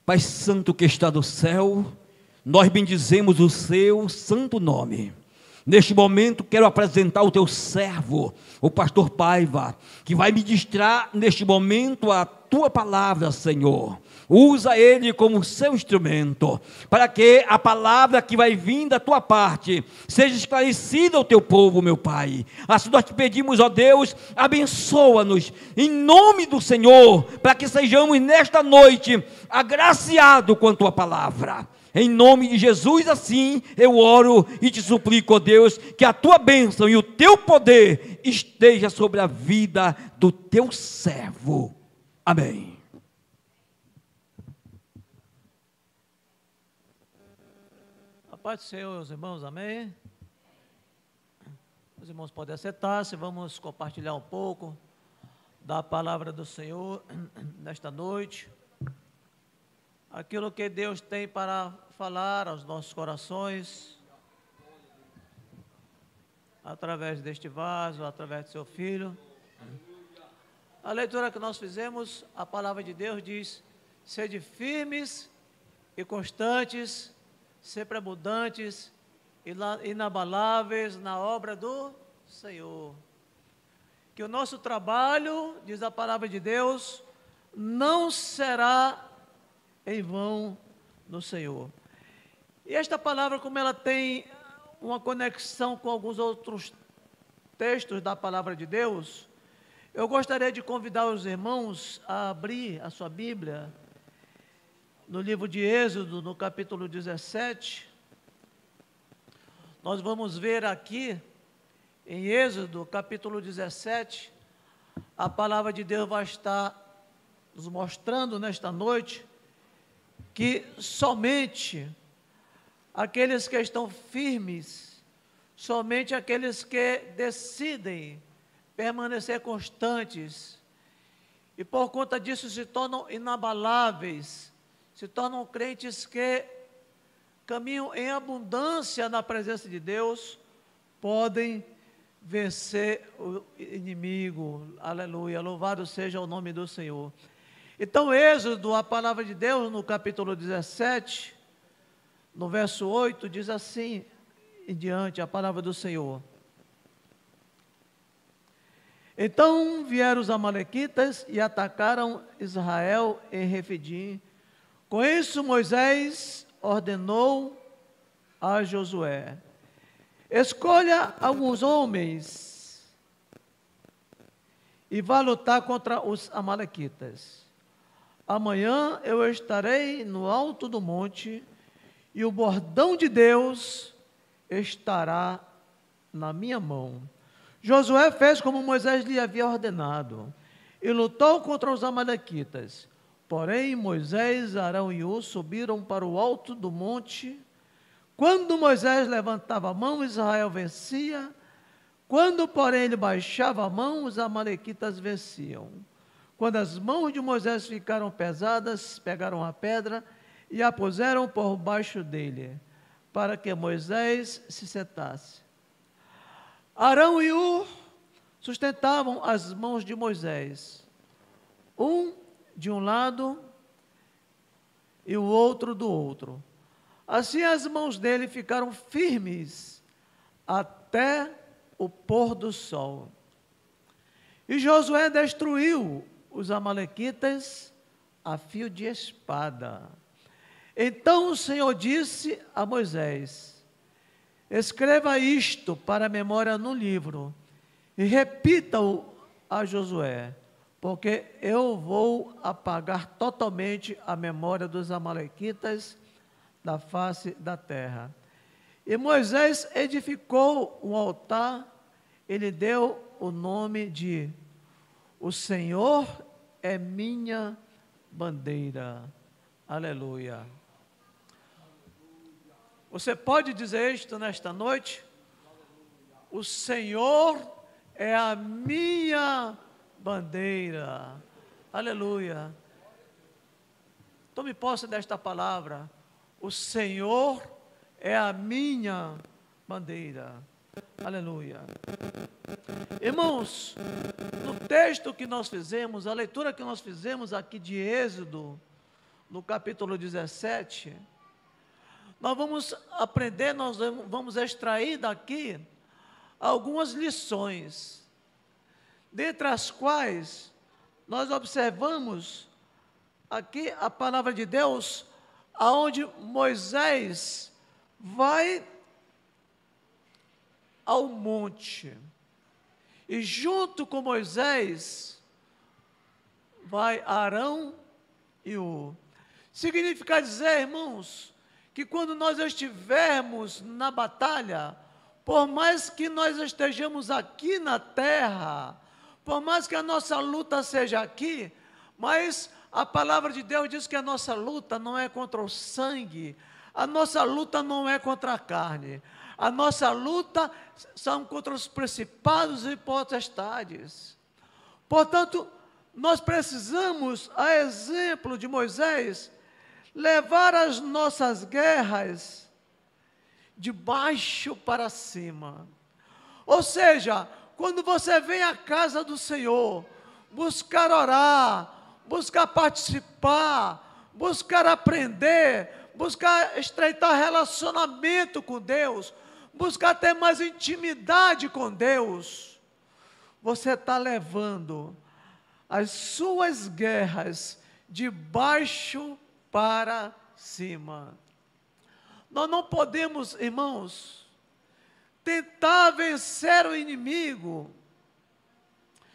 Pai Santo que está no céu, nós bendizemos o seu santo nome. Neste momento quero apresentar o teu servo, o pastor Paiva, que vai ministrar neste momento a tua palavra, Senhor. Usa ele como seu instrumento, para que a palavra que vai vir da tua parte seja esclarecida ao teu povo, meu Pai. Assim nós te pedimos, ó Deus, abençoa-nos em nome do Senhor, para que sejamos nesta noite agraciados com a tua palavra. Em nome de Jesus, assim eu oro e te suplico, ó Deus, que a tua bênção e o teu poder esteja sobre a vida do teu servo. Amém. A paz do Senhor, meus irmãos, amém? Os irmãos podem assentar-se, vamos compartilhar um pouco da palavra do Senhor nesta noite. Aquilo que Deus tem para falar aos nossos corações, através deste vaso, através do seu filho. A leitura que nós fizemos, a palavra de Deus diz: sede firmes e constantes, sempre abundantes, inabaláveis na obra do Senhor. Que o nosso trabalho, diz a palavra de Deus, não será em vão no Senhor. E esta palavra, como ela tem uma conexão com alguns outros textos da palavra de Deus, eu gostaria de convidar os irmãos a abrir a sua Bíblia no livro de Êxodo, no capítulo 17. Nós vamos ver aqui, em Êxodo, capítulo 17, a palavra de Deus vai estar nos mostrando nesta noite que somente aqueles que estão firmes, somente aqueles que decidem permanecer constantes, e por conta disso se tornam inabaláveis, se tornam crentes que caminham em abundância na presença de Deus, podem vencer o inimigo. Aleluia, louvado seja o nome do Senhor. Então, Êxodo, a palavra de Deus, no capítulo 17, no verso 8, diz assim em diante, a palavra do Senhor. Então vieram os amalequitas e atacaram Israel em Refidim. Com isso Moisés ordenou a Josué: escolha alguns homens e vá lutar contra os amalequitas. Amanhã eu estarei no alto do monte, e o bordão de Deus estará na minha mão. Josué fez como Moisés lhe havia ordenado, e lutou contra os amalequitas. Porém, Moisés, Arão e Hur subiram para o alto do monte. Quando Moisés levantava a mão, Israel vencia. Quando, porém, ele baixava a mão, os amalequitas venciam. Quando as mãos de Moisés ficaram pesadas, pegaram a pedra e a puseram por baixo dele, para que Moisés se sentasse. Arão e Hur sustentavam as mãos de Moisés, um de um lado e o outro do outro. Assim as mãos dele ficaram firmes até o pôr do sol. E Josué destruiu os amalequitas a fio de espada. Então o Senhor disse a Moisés: escreva isto para a memória no livro e repita-o a Josué, porque eu vou apagar totalmente a memória dos amalequitas da face da terra. E Moisés edificou um altar, ele deu o nome de O Senhor é minha bandeira. Aleluia. Você pode dizer isto nesta noite? O Senhor é a minha bandeira. Aleluia. Tome posse desta palavra. O Senhor é a minha bandeira. Aleluia. Irmãos, no texto que nós fizemos, a leitura que nós fizemos aqui de Êxodo, no capítulo 17, nós vamos aprender, nós vamos extrair daqui algumas lições, dentre as quais nós observamos aqui a palavra de Deus, aonde Moisés vai ao monte, e junto com Moisés vai Arão e Hur. Significa dizer, irmãos, que quando nós estivermos na batalha, por mais que nós estejamos aqui na terra, por mais que a nossa luta seja aqui, mas a palavra de Deus diz que a nossa luta não é contra o sangue, a nossa luta não é contra a carne, a nossa luta são contra os principados e potestades. Portanto, nós precisamos, a exemplo de Moisés, levar as nossas guerras de baixo para cima. Ou seja, quando você vem à casa do Senhor, buscar orar, buscar participar, buscar aprender, buscar estreitar relacionamento com Deus, buscar ter mais intimidade com Deus, você está levando as suas guerras de baixo para cima. Nós não podemos, irmãos, tentar vencer o inimigo,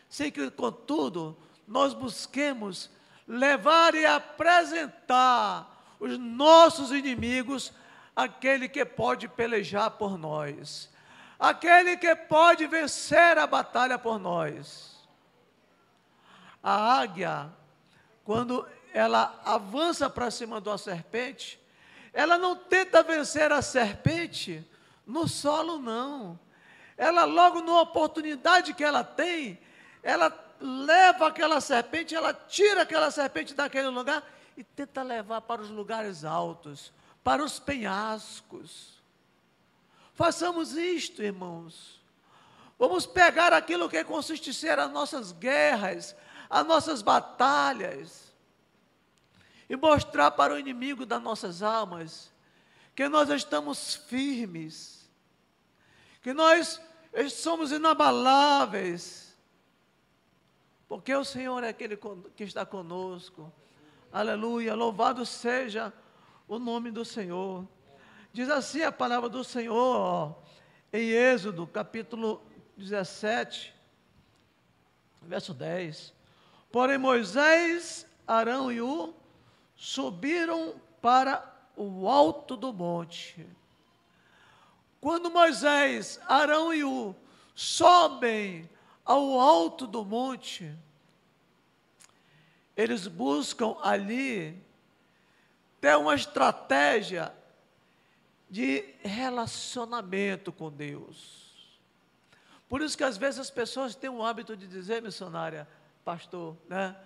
sem que, contudo, nós busquemos levar e apresentar os nossos inimigos àquele que pode pelejar por nós, aquele que pode vencer a batalha por nós. A águia, quando ela avança para cima de uma serpente, ela não tenta vencer a serpente no solo, não. Ela logo, numa oportunidade que ela tem, ela leva aquela serpente, ela tira aquela serpente daquele lugar e tenta levar para os lugares altos, para os penhascos. Façamos isto, irmãos. Vamos pegar aquilo que consiste em ser as nossas guerras, as nossas batalhas, e mostrar para o inimigo das nossas almas que nós estamos firmes, que nós somos inabaláveis, porque o Senhor é aquele que está conosco. Aleluia, louvado seja o nome do Senhor. Diz assim a palavra do Senhor, em Êxodo, capítulo 17, verso 10. Porém Moisés, Arão e Hur subiram para o alto do monte. Quando Moisés, Arão e Hur sobem ao alto do monte, eles buscam ali ter uma estratégia de relacionamento com Deus. Por isso que às vezes as pessoas têm o hábito de dizer, missionária, pastor, né?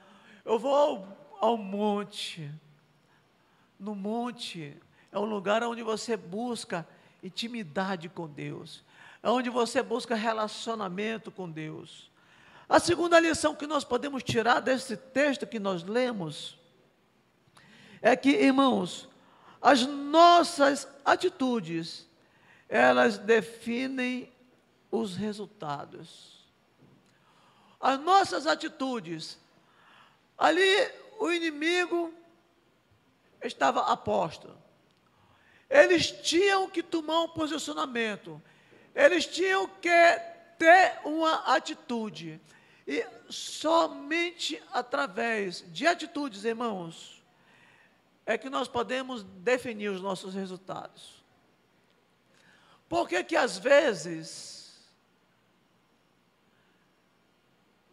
Eu vou ao monte. No monte é um lugar onde você busca intimidade com Deus, é onde você busca relacionamento com Deus. A segunda lição que nós podemos tirar desse texto que nós lemos é que, irmãos, as nossas atitudes, elas definem os resultados. As nossas atitudes, ali o inimigo estava a posto. Eles tinham que tomar um posicionamento, eles tinham que ter uma atitude, e somente através de atitudes, irmãos, é que nós podemos definir os nossos resultados. Por que que às vezes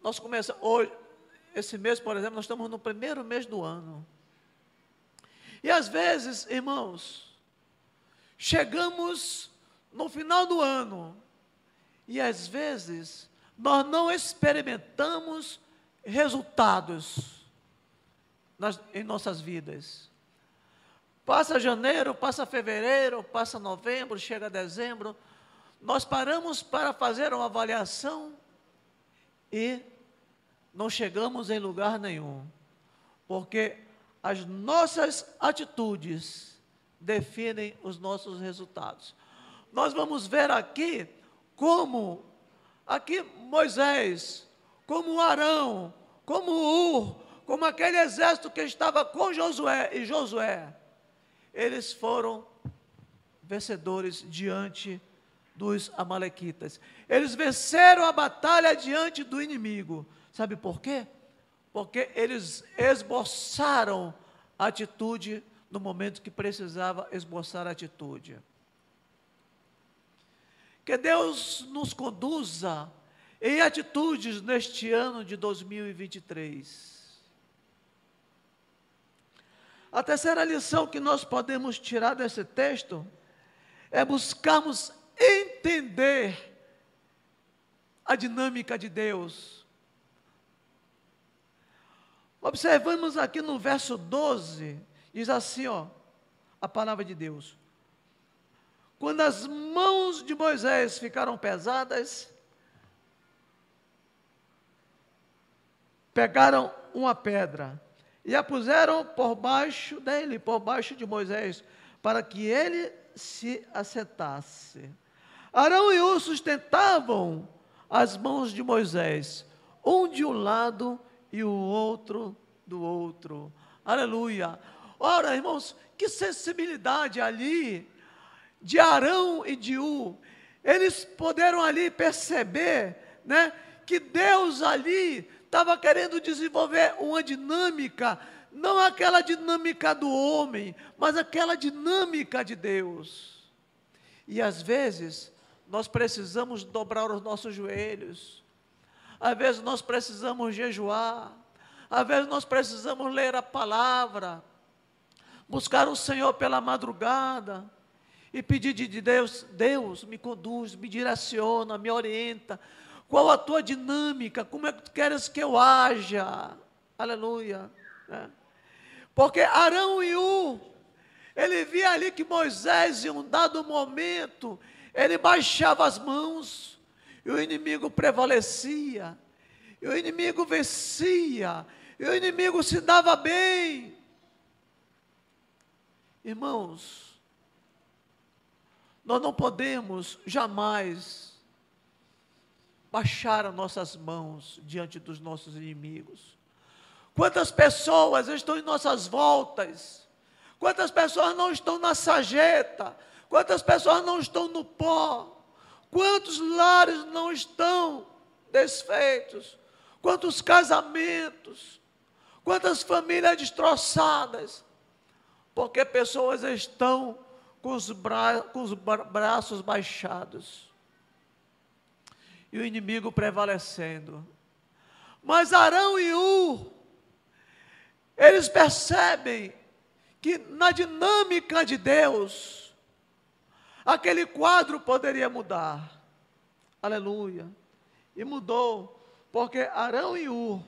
nós começamos hoje, esse mês, por exemplo, nós estamos no primeiro mês do ano, e às vezes, irmãos, chegamos no final do ano, e às vezes nós não experimentamos resultados em nossas vidas. Passa janeiro, passa fevereiro, passa novembro, chega dezembro, nós paramos para fazer uma avaliação e não chegamos em lugar nenhum, porque As nossas atitudes definem os nossos resultados. Nós vamos ver aqui como Moisés, como Arão, como Ur, como aquele exército que estava com Josué, eles foram vencedores diante dos amalequitas. Eles venceram a batalha diante do inimigo. Sabe por quê? Porque eles esboçaram a atitude no momento que precisava esboçar a atitude. Que Deus nos conduza em atitudes neste ano de 2023. A terceira lição que nós podemos tirar desse texto é buscarmos entender a dinâmica de Deus. Observamos aqui no verso 12, diz assim, a palavra de Deus. Quando as mãos de Moisés ficaram pesadas, pegaram uma pedra e a puseram por baixo dele, por baixo de Moisés, para que ele se assentasse. Arão e Ur sustentavam as mãos de Moisés, um de um lado e o outro do outro. Aleluia! Ora, irmãos, que sensibilidade ali de Arão e de Ur. Eles puderam ali perceber, né, que Deus ali estava querendo desenvolver uma dinâmica, não aquela dinâmica do homem, mas aquela dinâmica de Deus. E às vezes nós precisamos dobrar os nossos joelhos, às vezes nós precisamos jejuar, às vezes nós precisamos ler a palavra, buscar o Senhor pela madrugada e pedir de Deus: Deus, me conduz, me direciona, me orienta. Qual a tua dinâmica? Como é que tu queres que eu haja? Aleluia. Porque Arão e Ur, ele via ali que Moisés, em um dado momento, ele baixava as mãos, e o inimigo prevalecia, e o inimigo vencia, e o inimigo se dava bem. Irmãos, nós não podemos jamais baixar as nossas mãos diante dos nossos inimigos. Quantas pessoas estão em nossas voltas? Quantas pessoas não estão na sarjeta? Quantas pessoas não estão no pó? Quantos lares não estão desfeitos? Quantos casamentos? Quantas famílias destroçadas? Porque pessoas estão com os braços baixados e o inimigo prevalecendo. Mas Arão e Ur, eles percebem que na dinâmica de Deus, aquele quadro poderia mudar. Aleluia. E mudou, porque Arão e Ur,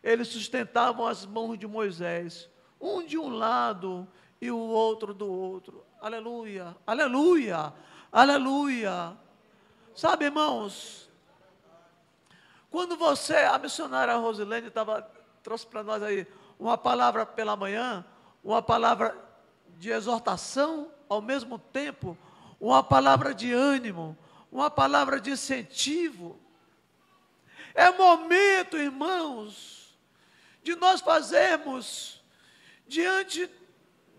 eles sustentavam as mãos de Moisés, um de um lado e o outro do outro. Aleluia, aleluia, aleluia. Sabe, irmãos, quando a missionária Rosilene trouxe para nós aí uma palavra pela manhã, uma palavra de exortação, ao mesmo tempo, uma palavra de ânimo, uma palavra de incentivo. É momento, irmãos, de nós fazermos, diante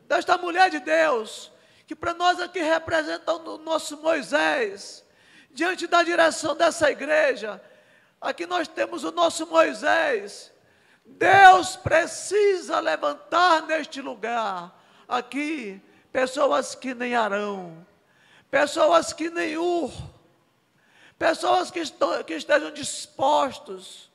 desta mulher de Deus, que para nós aqui representa o nosso Moisés, diante da direção dessa igreja, aqui nós temos o nosso Moisés. Deus precisa levantar neste lugar, aqui, pessoas que nem Arão, pessoas que nem Ur, pessoas que estejam dispostos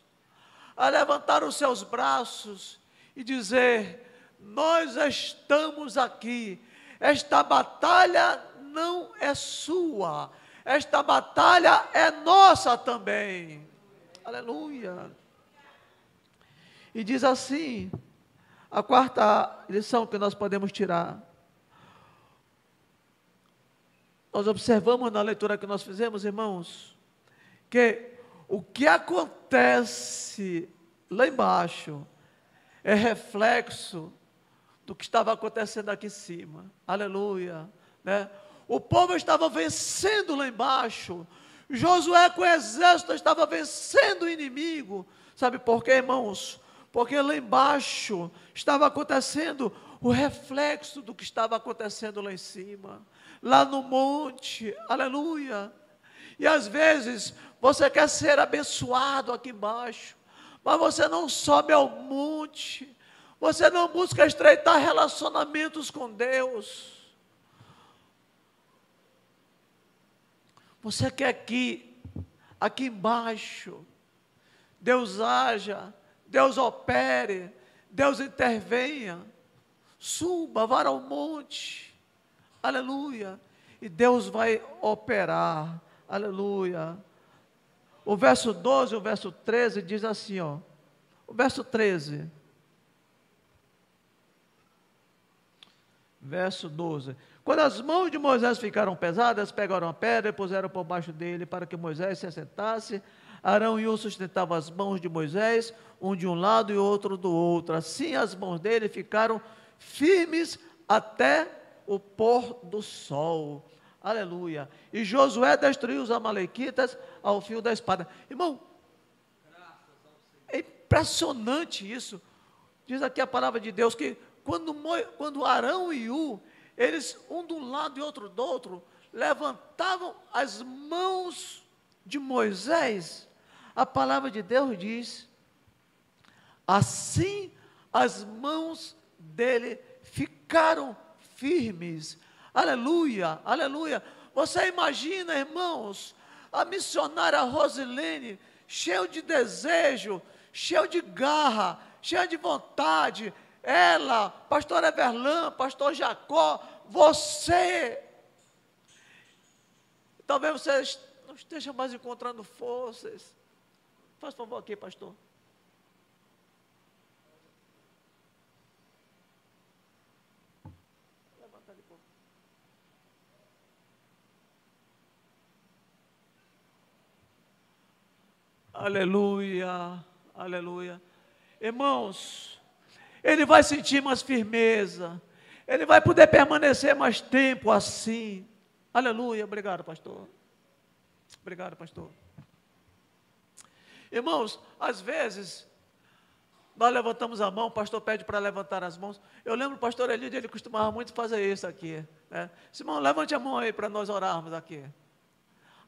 a levantar os seus braços e dizer: nós estamos aqui, esta batalha não é sua, esta batalha é nossa também. Aleluia. E diz assim, a quarta lição que nós podemos tirar. Nós observamos na leitura que nós fizemos, irmãos, que o que acontece lá embaixo é reflexo do que estava acontecendo aqui em cima. Aleluia, né? O povo estava vencendo lá embaixo. Josué com o exército estava vencendo o inimigo. Sabe por quê, irmãos? Porque lá embaixo estava acontecendo o reflexo do que estava acontecendo lá em cima, lá no monte. Aleluia. E às vezes você quer ser abençoado aqui embaixo, mas você não sobe ao monte, você não busca estreitar relacionamentos com Deus. Você quer que aqui embaixo Deus haja, Deus opere, Deus intervenha. Suba, vá ao monte, aleluia, e Deus vai operar, aleluia. O verso 12 e o verso 13 diz assim, ó, o verso 13, verso 12: quando as mãos de Moisés ficaram pesadas, pegaram a pedra e puseram por baixo dele, para que Moisés se assentasse. Arão e Hur sustentavam as mãos de Moisés, um de um lado e outro do outro. Assim as mãos dele ficaram firmes até o pôr do sol. Aleluia. E Josué destruiu os amalequitas ao fio da espada. Irmão, é impressionante isso. Diz aqui a palavra de Deus que quando Arão e Hur, eles um de um lado e outro do outro, levantavam as mãos de Moisés, a palavra de Deus diz, assim as mãos dele ficaram firmes. Aleluia, aleluia. Você imagina, irmãos, a missionária Rosilene, cheia de desejo, cheia de garra, cheia de vontade, ela, pastor Everlan, pastor Jacó, você, talvez você não esteja mais encontrando forças. Faz favor aqui, pastor. Levanta ali, pô. Aleluia, aleluia. Irmãos, ele vai sentir mais firmeza, ele vai poder permanecer mais tempo assim. Aleluia, obrigado, pastor. Obrigado, pastor. Irmãos, às vezes, nós levantamos a mão, o pastor pede para levantar as mãos. Eu lembro do pastor Elídio, ele costumava muito fazer isso aqui, né? Simão, levante a mão aí para nós orarmos aqui.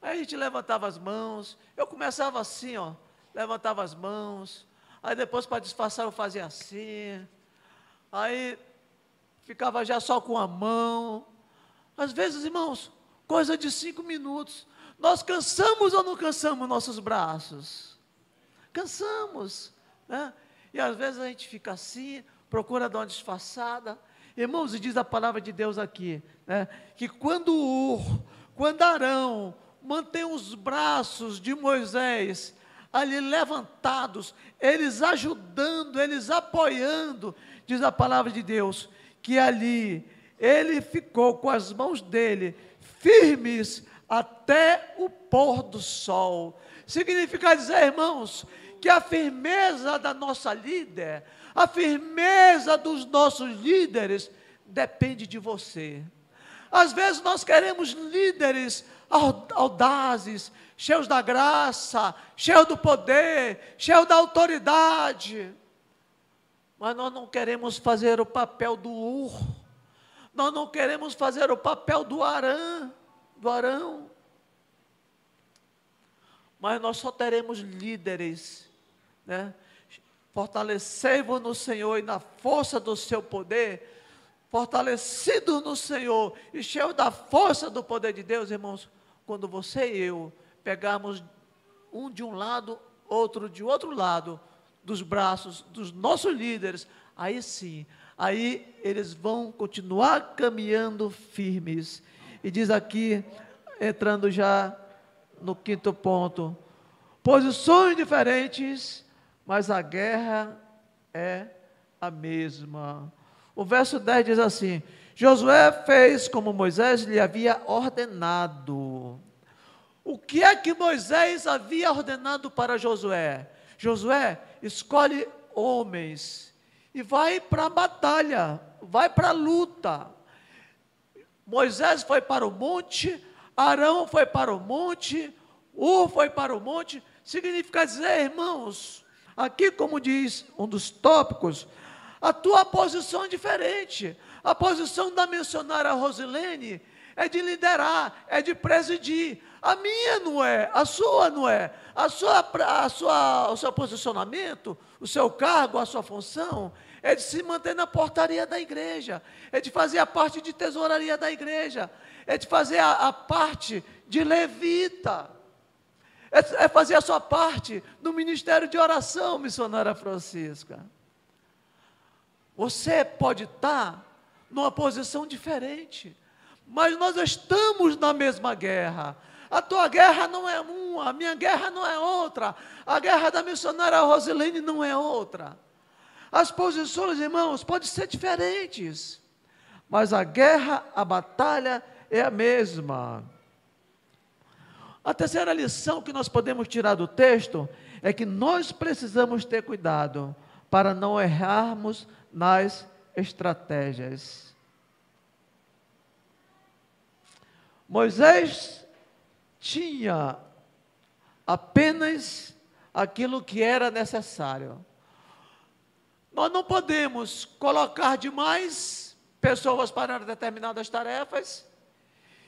Aí a gente levantava as mãos, eu começava assim, ó, levantava as mãos, aí depois para disfarçar eu fazia assim, aí ficava já só com a mão. Às vezes, irmãos, coisa de 5 minutos, nós cansamos ou não cansamos nossos braços? Cansamos, né? E às vezes a gente fica assim, procura dar uma disfarçada. Irmãos, e diz a palavra de Deus aqui, né, que quando Arão mantém os braços de Moisés ali levantados, eles ajudando, eles apoiando, diz a palavra de Deus, que ali ele ficou com as mãos dele firmes até o pôr do sol. Significa dizer, irmãos, que a firmeza da nossa líder, a firmeza dos nossos líderes, depende de você. Às vezes nós queremos líderes audazes, cheios da graça, cheios do poder, cheios da autoridade, mas nós não queremos fazer o papel do Hur, nós não queremos fazer o papel do Arão, mas nós só teremos líderes, né? Fortalecei-vos no Senhor e na força do seu poder, fortalecidos no Senhor e cheios da força do poder de Deus, irmãos, quando você e eu pegarmos um de um lado, outro de outro lado, dos braços dos nossos líderes, aí sim, aí eles vão continuar caminhando firmes. E diz aqui, entrando já no 5º ponto, posições diferentes, mas a guerra é a mesma. O verso 10 diz assim, Josué fez como Moisés lhe havia ordenado. O que é que Moisés havia ordenado para Josué? Josué, escolhe homens e vai para a batalha, vai para a luta. Moisés foi para o monte, Arão foi para o monte, Hur foi para o monte. Significa dizer, irmãos, aqui como diz um dos tópicos, a tua posição é diferente. A posição da missionária Rosilene é de liderar, é de presidir. A minha não é, a sua não é. O seu posicionamento, o seu cargo, a sua função é de se manter na portaria da igreja, é de fazer a parte de tesouraria da igreja, é de fazer a parte de levita, é fazer a sua parte no ministério de oração, missionária Francisca. Você pode estar numa posição diferente, mas nós estamos na mesma guerra. A tua guerra não é uma, a minha guerra não é outra, a guerra da missionária Rosilene não é outra. As posições, irmãos, podem ser diferentes, mas a guerra, a batalha é a mesma. A terceira lição que nós podemos tirar do texto é que nós precisamos ter cuidado para não errarmos nas estratégias. Moisés tinha apenas aquilo que era necessário. Nós não podemos colocar demais pessoas para determinadas tarefas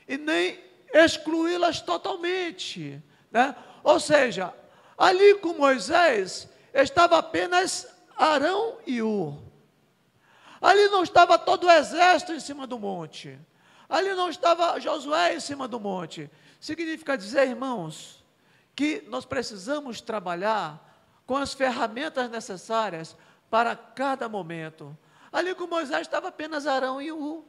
e nem excluí-las totalmente, né? Ou seja, ali com Moisés estava apenas Arão e Hur. Ali não estava todo o exército em cima do monte. Ali não estava Josué em cima do monte. Significa dizer, irmãos, que nós precisamos trabalhar com as ferramentas necessárias para cada momento. Ali com Moisés estava apenas Arão e Hur.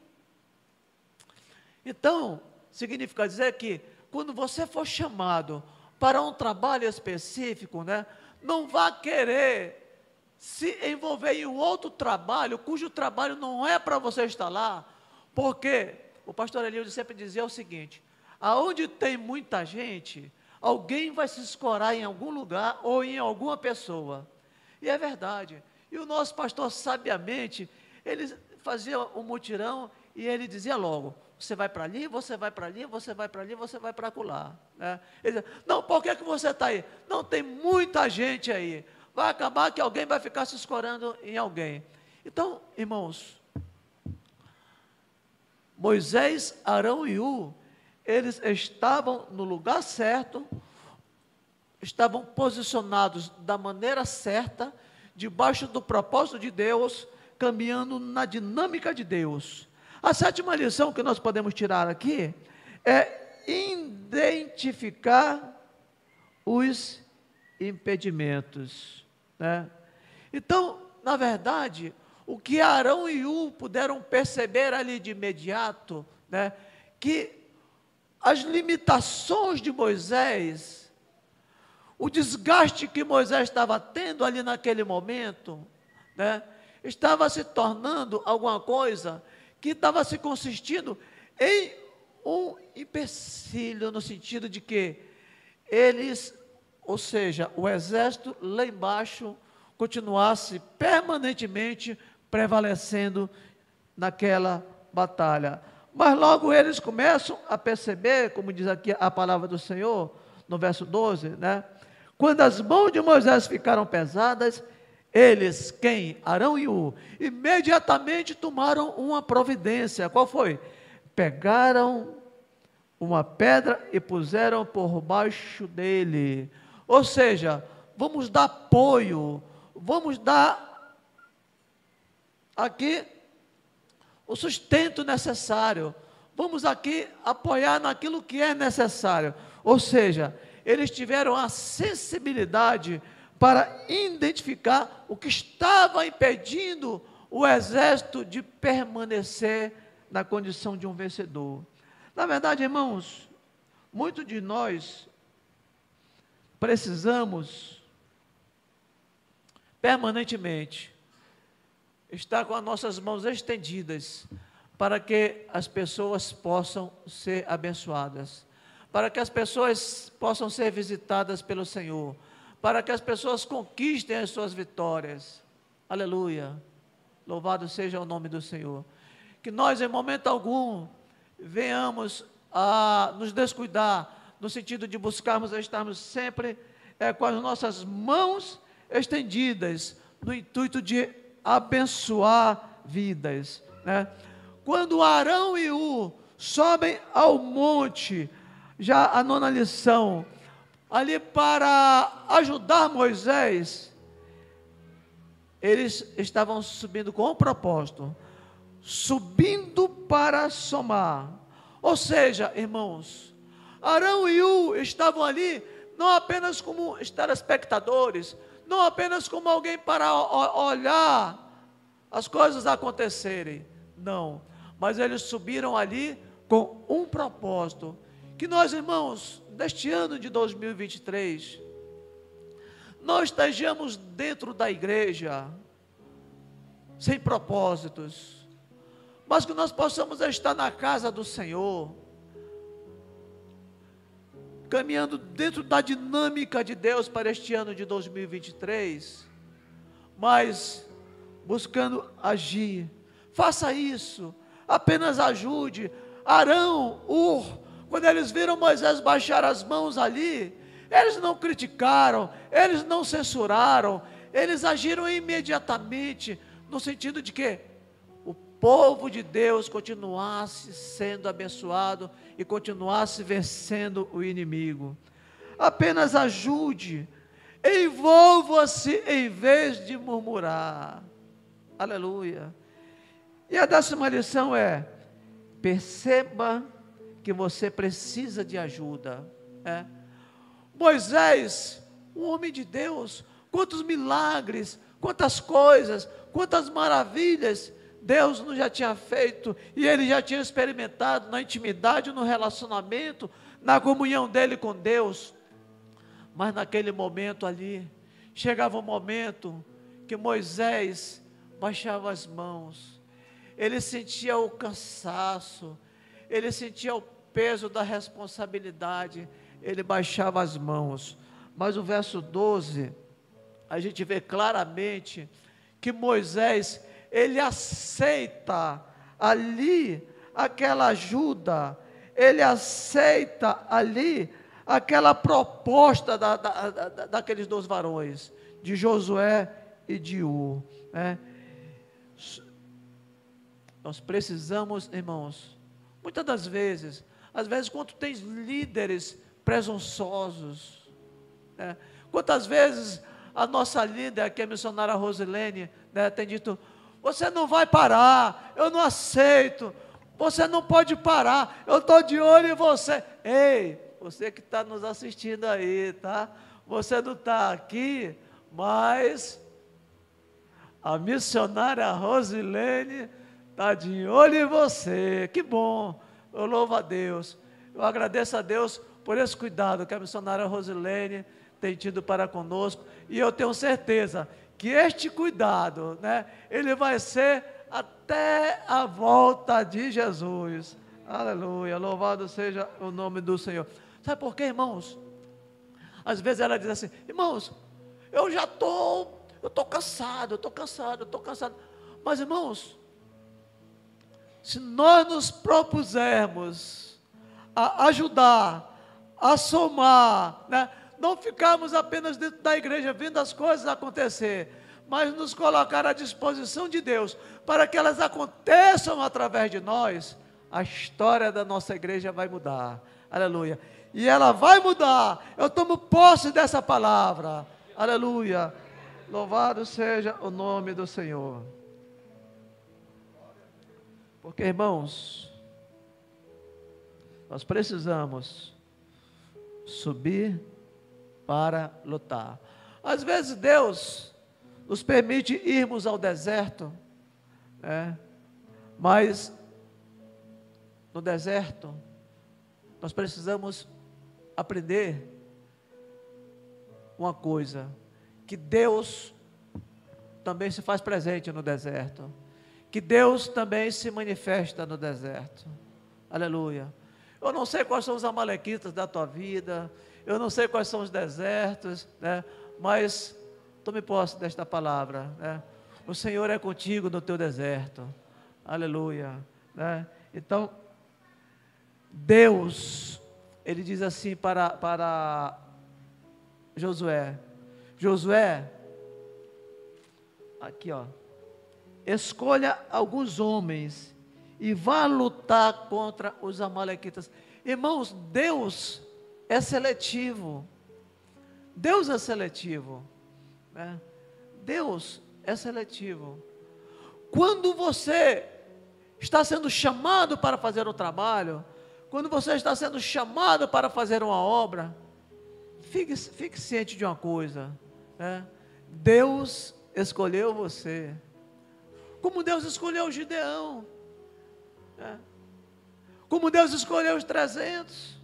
Então, significa dizer que quando você for chamado para um trabalho específico, né, não vá querer se envolver em um outro trabalho, cujo trabalho não é para você estar lá, porque o pastor Eliud sempre dizia o seguinte: aonde tem muita gente, alguém vai se escorar em algum lugar ou em alguma pessoa. E é verdade. E o nosso pastor, sabiamente, ele fazia um mutirão e ele dizia logo: você vai para ali, você vai para ali, você vai para ali, você vai para acolá, né? Ele dizia: não, por que você está aí? Não, tem muita gente aí, vai acabar que alguém vai ficar se escorando em alguém. Então, irmãos, Moisés, Arão e Hur, eles estavam no lugar certo, estavam posicionados da maneira certa, debaixo do propósito de Deus, caminhando na dinâmica de Deus. A sétima lição que nós podemos tirar aqui é identificar os impedimentos, né? Então, na verdade, o que Arão e Hur puderam perceber ali de imediato, né, que as limitações de Moisés, o desgaste que Moisés estava tendo ali naquele momento, né, estava se tornando alguma coisa que estava se consistindo em um empecilho, no sentido de que eles, ou seja, o exército lá embaixo, continuasse permanentemente prevalecendo naquela batalha. Mas logo eles começam a perceber, como diz aqui a palavra do Senhor, no verso 12, né? Quando as mãos de Moisés ficaram pesadas, eles, quem? Arão e Hur, imediatamente tomaram uma providência. Qual foi? Pegaram uma pedra e puseram por baixo dele. Ou seja, vamos dar apoio, vamos dar aqui o sustento necessário, vamos aqui apoiar naquilo que é necessário. Ou seja, eles tiveram a sensibilidade para identificar o que estava impedindo o exército de permanecer na condição de um vencedor. Na verdade, irmãos, muitos de nós precisamos permanentemente estar com as nossas mãos estendidas para que as pessoas possam ser abençoadas, para que as pessoas possam ser visitadas pelo Senhor, para que as pessoas conquistem as suas vitórias. Aleluia. Louvado seja o nome do Senhor. Que nós, em momento algum, venhamos a nos descuidar, no sentido de buscarmos estarmos sempre com as nossas mãos estendidas, no intuito de abençoar vidas, né? Quando Arão e Ur sobem ao monte, já a nona lição, ali para ajudar Moisés, eles estavam subindo com um propósito, subindo para somar. Ou seja, irmãos, Arão e Ur estavam ali não apenas como telespectadores, não apenas como alguém para olhar as coisas acontecerem, não, mas eles subiram ali com um propósito, que nós, irmãos, neste ano de 2023, nós estejamos dentro da igreja, sem propósitos, mas que nós possamos estar na casa do Senhor, caminhando dentro da dinâmica de Deus para este ano de 2023, mas buscando agir. Faça isso, apenas ajude. Arão, Ur, quando eles viram Moisés baixar as mãos ali, eles não criticaram, eles não censuraram, eles agiram imediatamente, no sentido de que o povo de Deus continuasse sendo abençoado e continuasse vencendo o inimigo. Apenas ajude, envolva-se em vez de murmurar. Aleluia. E a 10ª lição é: perceba que você precisa de ajuda. Moisés, um homem de Deus, quantos milagres, quantas coisas, quantas maravilhas Deus nos já tinha feito, e ele já tinha experimentado na intimidade, no relacionamento, na comunhão dele com Deus. Mas naquele momento ali, chegava um momento que Moisés baixava as mãos, ele sentia o cansaço, ele sentia o peso da responsabilidade, ele baixava as mãos. Mas o verso 12, a gente vê claramente que Moisés, ele aceita ali aquela ajuda, ele aceita ali aquela proposta daqueles 2 varões, de Josué e de Ur, né? Nós precisamos, irmãos, muitas das vezes, às vezes quando tens líderes presunçosos, né? Quantas vezes a nossa líder, aqui a missionária Rosilene, né, tem dito: você não vai parar, eu não aceito, você não pode parar, eu estou de olho em você. Ei, você que está nos assistindo aí, tá? Você não está aqui, mas a missionária Rosilene está de olho em você. Que bom, eu louvo a Deus, eu agradeço a Deus por esse cuidado que a missionária Rosilene tem tido para conosco, e eu tenho certeza que este cuidado, né, ele vai ser até a volta de Jesus. Aleluia, louvado seja o nome do Senhor. Sabe por quê, irmãos? Às vezes ela diz assim: irmãos, eu estou cansado. Mas, irmãos, se nós nos propusermos a ajudar, a somar, né, não ficarmos apenas dentro da igreja vendo as coisas acontecer, mas nos colocar à disposição de Deus, para que elas aconteçam através de nós, a história da nossa igreja vai mudar. Aleluia. E ela vai mudar. Eu tomo posse dessa palavra. Aleluia. Louvado seja o nome do Senhor. Porque, irmãos, nós precisamos subir para lutar. Às vezes Deus nos permite irmos ao deserto, mas no deserto nós precisamos aprender uma coisa, que Deus também se faz presente no deserto, que Deus também se manifesta no deserto. Aleluia. Eu não sei quais são os amalequitas da tua vida, eu não sei quais são os desertos, né? Mas tome posse desta palavra, né? O Senhor é contigo no teu deserto. Aleluia. Né? Então, Deus, Ele diz assim para Josué. Josué, aqui ó, escolha alguns homens e vá lutar contra os amalequitas. Irmãos, Deus é seletivo. Deus é seletivo. Né? Deus é seletivo. Quando você está sendo chamado para fazer um trabalho, quando você está sendo chamado para fazer uma obra, fique ciente de uma coisa, né? Deus escolheu você, como Deus escolheu o Gideão, né? Como Deus escolheu os 300,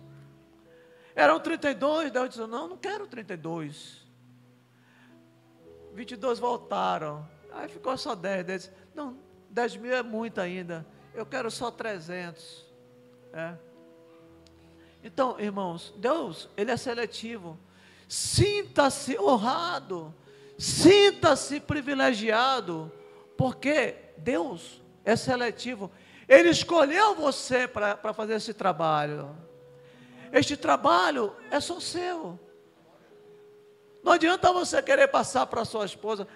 eram 32, Deus disse, não quero 32, 22 voltaram, aí ficou só 10, Deus disse, não, 10 mil é muito ainda, eu quero só 300, né? Então, irmãos, Deus, Ele é seletivo. Sinta-se honrado, sinta-se privilegiado, porque Deus é seletivo. Ele escolheu você para fazer esse trabalho. Este trabalho é só seu. Não adianta você querer passar para a sua esposa.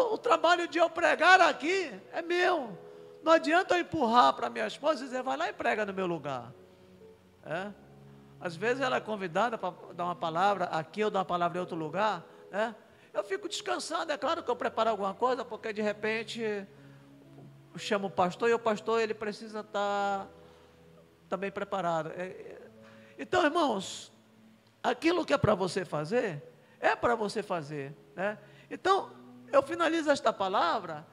O trabalho de eu pregar aqui é meu. Não adianta eu empurrar para a minha esposa e dizer, vai lá e prega no meu lugar. É? Às vezes ela é convidada para dar uma palavra aqui ou dar uma palavra em outro lugar, né? Eu fico descansando, é claro que eu preparo alguma coisa, porque de repente eu chamo o pastor e o pastor ele precisa estar também preparado. Então, irmãos, aquilo que é para você fazer, é para você fazer, né? Então, eu finalizo esta palavra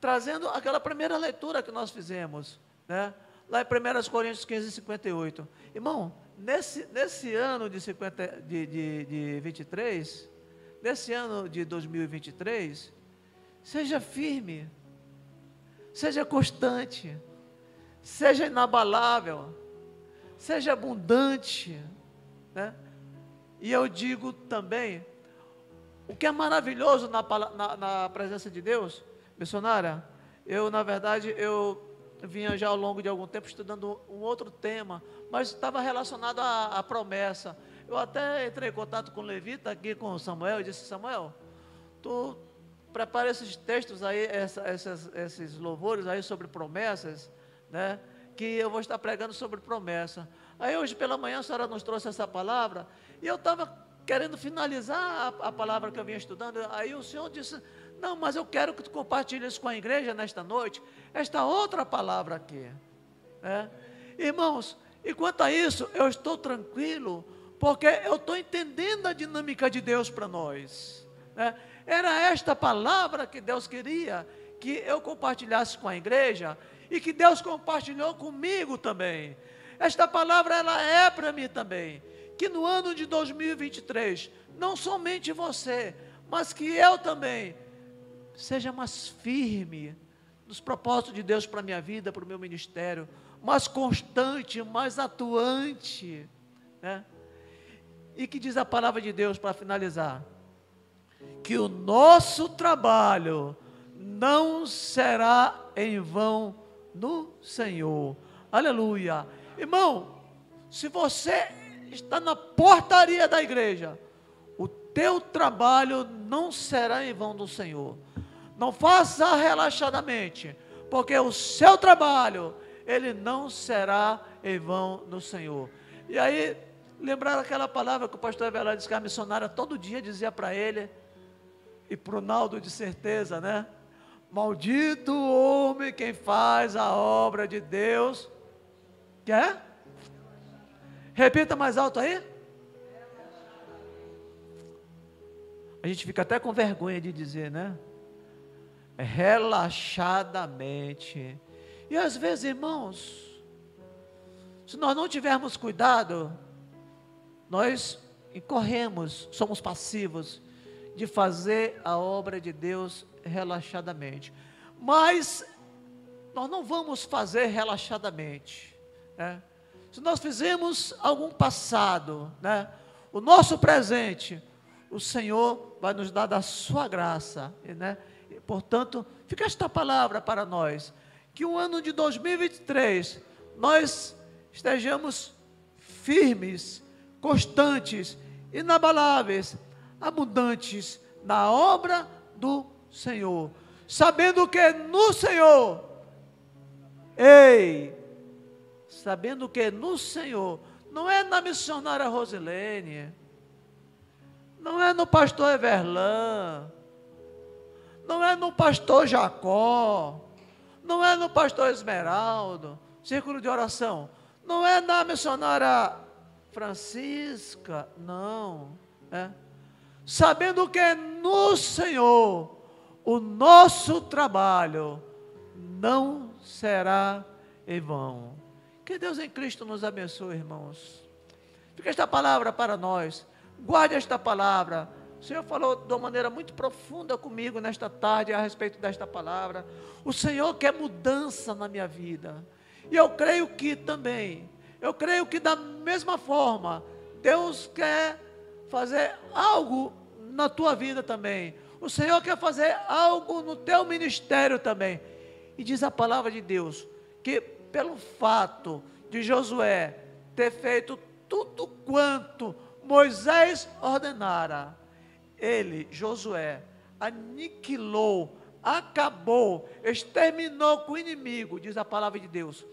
trazendo aquela primeira leitura que nós fizemos, né? Lá em 1 Coríntios 15, 58. Irmão, nesse ano de 23, nesse ano de 2023, seja firme, seja constante, seja inabalável, seja abundante, né? E eu digo também, o que é maravilhoso na presença de Deus, missionária, na verdade, eu vinha já ao longo de algum tempo estudando um outro tema, mas estava relacionado à promessa. Eu até entrei em contato com o Levita aqui, com o Samuel, e disse, Samuel, tu prepara esses textos aí, esses louvores aí sobre promessas, né, que eu vou estar pregando sobre promessa. Aí hoje pela manhã a senhora nos trouxe essa palavra, e eu estava querendo finalizar a palavra que eu vinha estudando, aí o Senhor disse, não, mas eu quero que tu compartilhes com a igreja nesta noite, esta outra palavra aqui, né? Irmãos, e quanto a isso, eu estou tranquilo, porque eu estou entendendo a dinâmica de Deus para nós, né? Era esta palavra que Deus queria que eu compartilhasse com a igreja, e que Deus compartilhou comigo também. Esta palavra, ela é para mim também, que no ano de 2023, não somente você, mas que eu também, seja mais firme nos propósitos de Deus para a minha vida, para o meu ministério, mais constante, mais atuante, né? E que diz a palavra de Deus para finalizar, que o nosso trabalho não será em vão no Senhor. Aleluia. Irmão, se você está na portaria da igreja, o teu trabalho não será em vão do Senhor. Não faça relaxadamente, porque o seu trabalho, ele não será em vão no Senhor. E aí, lembrar aquela palavra que o pastor Everardo disse que a missionária todo dia dizia para ele, e para o Naldo de certeza, né? Maldito o homem quem faz a obra de Deus. Quer? Repita mais alto aí. A gente fica até com vergonha de dizer, né? Relaxadamente. E às vezes, irmãos, se nós não tivermos cuidado, nós incorremos, somos passivos de fazer a obra de Deus relaxadamente. Mas nós não vamos fazer relaxadamente, né? Se nós fizemos algum passado, né, o nosso presente, o Senhor vai nos dar da sua graça, né, Portanto, fica esta palavra para nós, que o ano de 2023, nós estejamos firmes, constantes, inabaláveis, abundantes na obra do Senhor, sabendo que no Senhor, sabendo que no Senhor, não é na missionária Rosilene, não é no pastor Everlan, não é no pastor Jacó, não é no pastor Esmeraldo, círculo de oração, não é na missionária Francisca, não, sabendo que no Senhor, o nosso trabalho não será em vão. Que Deus em Cristo nos abençoe, irmãos. Fica esta palavra para nós, guarde esta palavra. O Senhor falou de uma maneira muito profunda comigo nesta tarde a respeito desta palavra. O Senhor quer mudança na minha vida, e eu creio que também, da mesma forma, Deus quer fazer algo na tua vida também. O Senhor quer fazer algo no teu ministério também. E diz a palavra de Deus, que pelo fato de Josué ter feito tudo quanto Moisés ordenara, ele, Josué, aniquilou, acabou, exterminou com o inimigo, diz a palavra de Deus,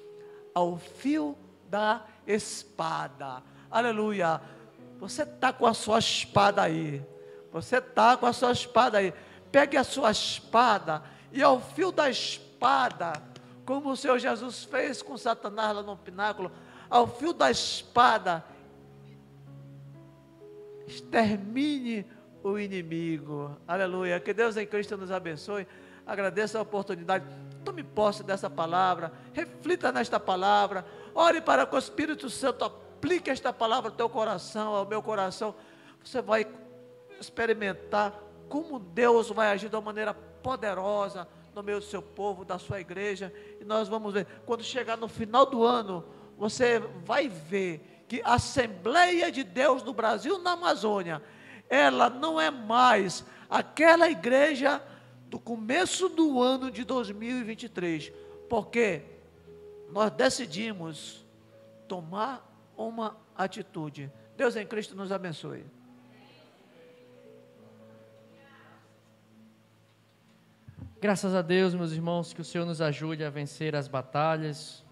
ao fio da espada. Aleluia. Você está com a sua espada aí. Pegue a sua espada e ao fio da espada, como o Senhor Jesus fez com Satanás lá no pináculo, ao fio da espada, extermine o inimigo. Aleluia. Que Deus em Cristo nos abençoe. Agradeço a oportunidade. Tome posse dessa palavra, reflita nesta palavra, ore para que o Espírito Santo aplique esta palavra ao teu coração, ao meu coração. Você vai experimentar como Deus vai agir de uma maneira poderosa no meio do seu povo, da sua igreja. E nós vamos ver, quando chegar no final do ano, você vai ver que a Assembleia de Deus no Brasil, na Amazônia, ela não é mais aquela igreja do começo do ano de 2023, porque nós decidimos tomar uma atitude. Deus em Cristo nos abençoe. Graças a Deus, meus irmãos, que o Senhor nos ajude a vencer as batalhas,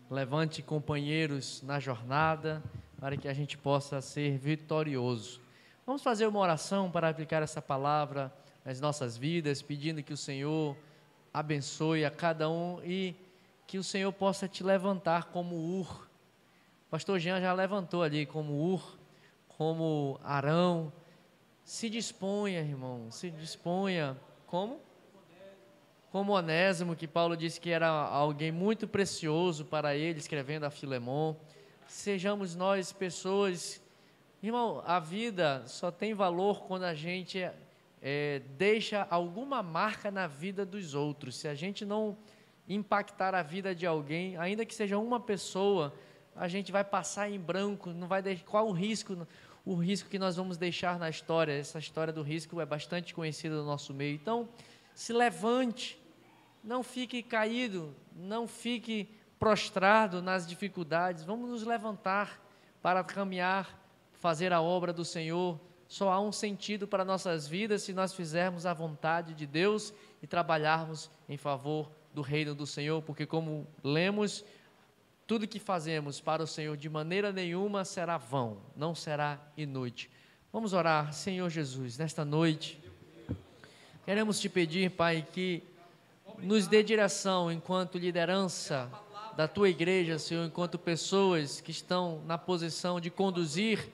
levante companheiros na jornada, para que a gente possa ser vitorioso. Vamos fazer uma oração para aplicar essa palavra nas nossas vidas, pedindo que o Senhor abençoe a cada um e que o Senhor possa te levantar como Ur. O pastor Jean já levantou ali como Ur, como Arão. Se disponha, irmão, se disponha. Como Onésimo, que Paulo disse que era alguém muito precioso para ele, escrevendo a Filemon. Sejamos nós pessoas, irmão, a vida só tem valor quando a gente deixa alguma marca na vida dos outros. Se a gente não impactar a vida de alguém, ainda que seja uma pessoa, a gente vai passar em branco, não vai deixar. Qual o risco que nós vamos deixar na história? Essa história do risco é bastante conhecida no nosso meio. Então, se levante, não fique caído, não fique prostrado nas dificuldades. Vamos nos levantar para caminhar, fazer a obra do Senhor. Só há um sentido para nossas vidas se nós fizermos a vontade de Deus e trabalharmos em favor do reino do Senhor, porque como lemos, tudo que fazemos para o Senhor de maneira nenhuma será vão, não será inútil. Vamos orar. Senhor Jesus, nesta noite, queremos te pedir, Pai, que nos dê direção enquanto liderança da tua igreja, Senhor, enquanto pessoas que estão na posição de conduzir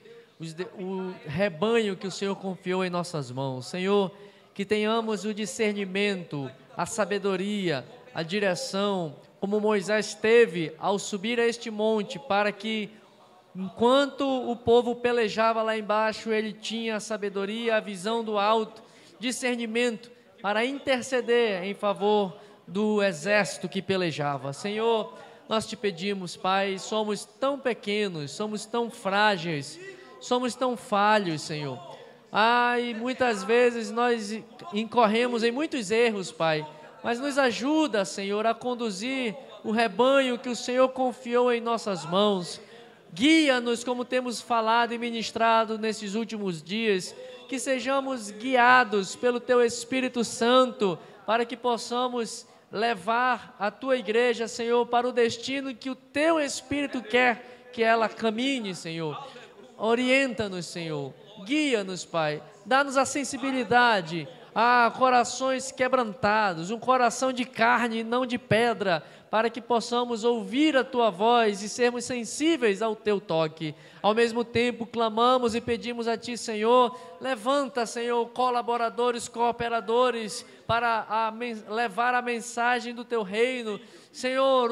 o rebanho que o Senhor confiou em nossas mãos. Senhor, que tenhamos o discernimento, a sabedoria, a direção, como Moisés teve ao subir a este monte, para que, enquanto o povo pelejava lá embaixo, ele tinha a sabedoria, a visão do alto, discernimento, para interceder em favor do exército que pelejava. Senhor, nós te pedimos, Pai, somos tão pequenos, somos tão frágeis, somos tão falhos, Senhor. E muitas vezes nós incorremos em muitos erros, Pai. Mas nos ajuda, Senhor, a conduzir o rebanho que o Senhor confiou em nossas mãos. Guia-nos como temos falado e ministrado nesses últimos dias, que sejamos guiados pelo Teu Espírito Santo, para que possamos levar a Tua igreja, Senhor, para o destino que o Teu Espírito quer que ela caminhe, Senhor. Orienta-nos, Senhor, guia-nos, Pai, dá-nos a sensibilidade a corações quebrantados, um coração de carne e não de pedra, para que possamos ouvir a Tua voz e sermos sensíveis ao Teu toque. Ao mesmo tempo, clamamos e pedimos a Ti, Senhor, levanta, Senhor, colaboradores, cooperadores, para levar a mensagem do Teu reino. Senhor,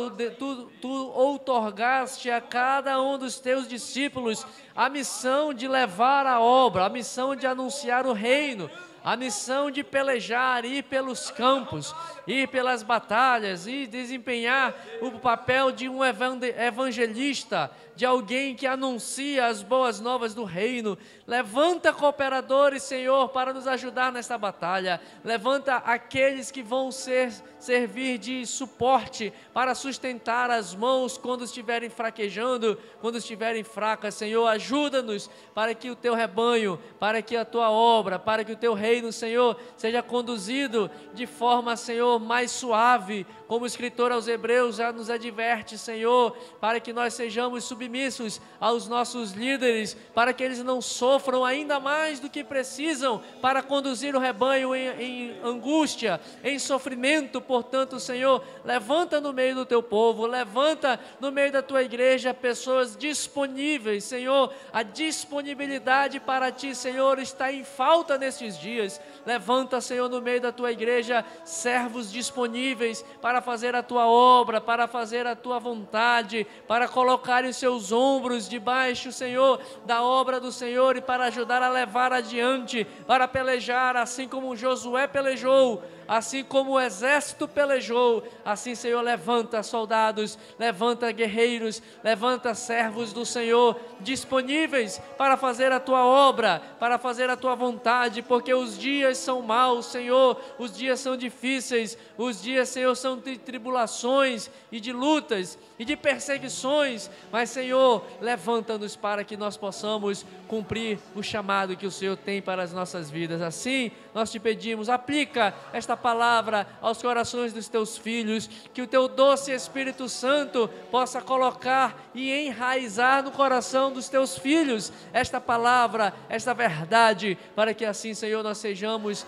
Tu outorgaste a cada um dos Teus discípulos a missão de levar a obra, a missão de anunciar o reino, a missão de pelejar, ir pelos campos, ir pelas batalhas e desempenhar o papel de um evangelista, de alguém que anuncia as boas novas do reino. Levanta cooperadores, Senhor, para nos ajudar nesta batalha. Levanta aqueles que vão servir de suporte para sustentar as mãos quando estiverem fraquejando, quando estiverem fracas. Senhor, ajuda-nos para que o Teu rebanho, para que a Tua obra, para que o Teu reino, Senhor, seja conduzido de forma, Senhor, mais suave, como o escritor aos Hebreus já nos adverte, Senhor, para que nós sejamos submissos aos nossos líderes, para que eles não sofram ainda mais do que precisam para conduzir o rebanho em angústia, em sofrimento. Portanto, Senhor, levanta no meio do Teu povo, levanta no meio da Tua igreja pessoas disponíveis, Senhor. A disponibilidade para Ti, Senhor, está em falta nesses dias. Levanta, Senhor, no meio da Tua igreja servos disponíveis para fazer a Tua obra, para fazer a Tua vontade, para colocar os seus ombros debaixo, Senhor, da obra do Senhor, e para ajudar a levar adiante, para pelejar assim como Josué pelejou, assim como o exército pelejou. Assim, Senhor, levanta soldados, levanta guerreiros, levanta servos do Senhor, disponíveis para fazer a Tua obra, para fazer a Tua vontade, porque os dias são maus, Senhor, os dias são difíceis, os dias, Senhor, são de tribulações e de lutas e de perseguições, mas, Senhor, levanta-nos para que nós possamos cumprir o chamado que o Senhor tem para as nossas vidas. Assim, nós Te pedimos, aplica esta palavra aos corações dos Teus filhos, que o Teu doce Espírito Santo possa colocar e enraizar no coração dos Teus filhos esta palavra, esta verdade, para que assim, Senhor, nós sejamos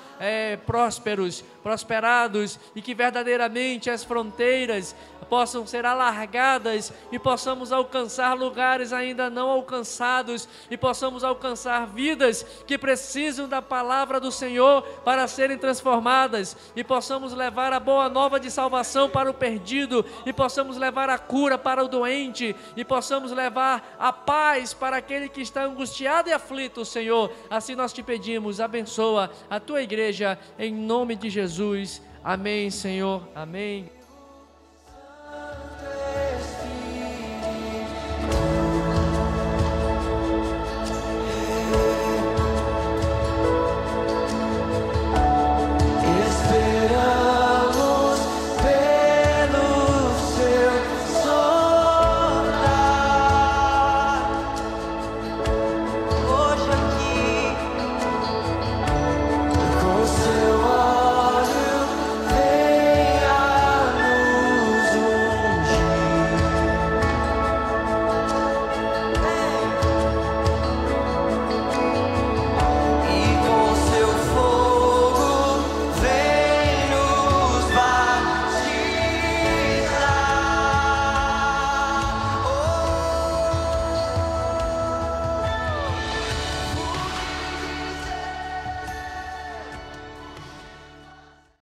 prósperos, prosperados, e que verdadeiramente as fronteiras possam ser alargadas e possamos alcançar lugares ainda não alcançados, e possamos alcançar vidas que precisam da palavra do Senhor para serem transformadas, e possamos levar a boa nova de salvação para o perdido, e possamos levar a cura para o doente, e possamos levar a paz para aquele que está angustiado e aflito, Senhor. Assim nós Te pedimos, abençoa a Tua igreja em nome de Jesus. Amém, Senhor. Amém.